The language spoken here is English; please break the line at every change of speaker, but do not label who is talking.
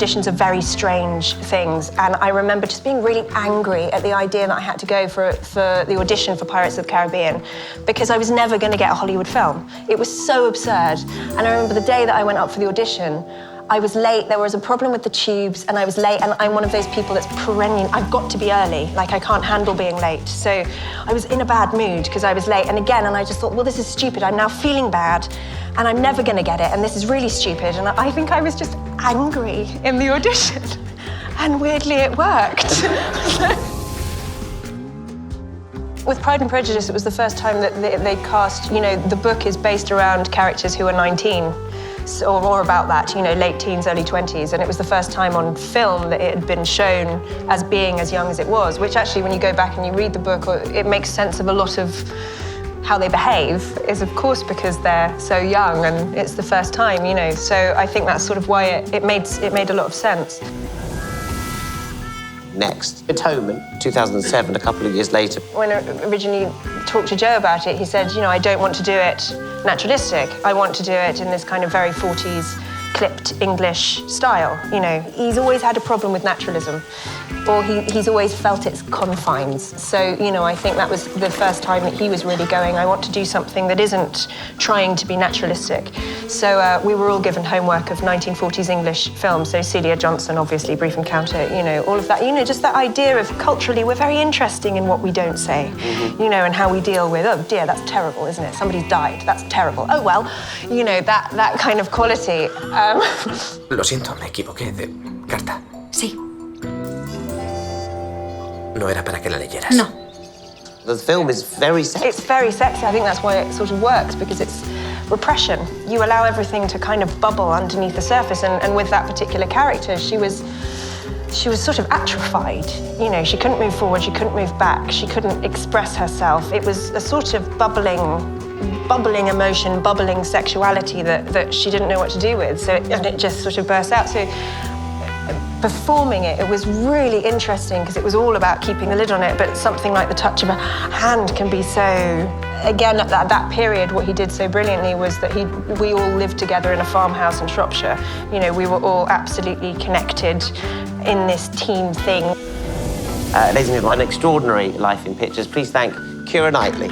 auditions are very strange things, and I remember just being really angry at the idea that I had to go for the audition for Pirates of the Caribbean, because I was never going to get a Hollywood film. It was so absurd. And I remember the day that I went up for the audition, I was late, there was a problem with the tubes, and I was late, and I'm one of those people that's perennial. I've got to be early, like I can't handle being late. So I was in a bad mood because I was late, and I just thought, well, this is stupid. I'm now feeling bad, and I'm never gonna get it, and this is really stupid. And I think I was just angry in the audition, and weirdly it worked. With Pride and Prejudice, it was the first time that they cast, you know, the book is based around characters who are 19. Or more about that, you know, late teens, early 20s, and it was the first time on film that it had been shown as being as young as it was, which actually, when you go back and you read the book, it makes sense of a lot of how they behave, is of course because they're so young and it's the first time, you know, so I think that's sort of why it made a lot of sense.
Next, Atonement, 2007, a couple of years later.
When I originally talked to Joe about it, he said, you know, I don't want to do it naturalistic. I want to do it in this kind of very 40s clipped English style, you know. He's always had a problem with naturalism, or he's always felt its confines. So, you know, I think that was the first time that he was really going, I want to do something that isn't trying to be naturalistic. So we were all given homework of 1940s English films, so Celia Johnson, obviously, Brief Encounter, you know, all of that. You know, just that idea of culturally, we're very interesting in what we don't say, you know, and how we deal with, oh dear, that's terrible, isn't it? Somebody's died, that's terrible. Oh, well, you know, that kind of quality.
Lo siento, me equivoqué de carta.
Sí.
No era para que la leyeras.
No.
The film is very sexy.
It's very sexy. I think that's why it sort of works, because it's repression. You allow everything to kind of bubble underneath the surface, and with that particular character, she was sort of atrophied. You know, she couldn't move forward, she couldn't move back, she couldn't express herself. It was a sort of bubbling emotion, bubbling sexuality that she didn't know what to do with. So it just sort of burst out. So performing it was really interesting because it was all about keeping the lid on it, but something like the touch of a hand can be so... Again, at that period, what he did so brilliantly was that we all lived together in a farmhouse in Shropshire. You know, we were all absolutely connected in this team thing.
Ladies and gentlemen, an extraordinary life in pictures. Please thank Keira Knightley.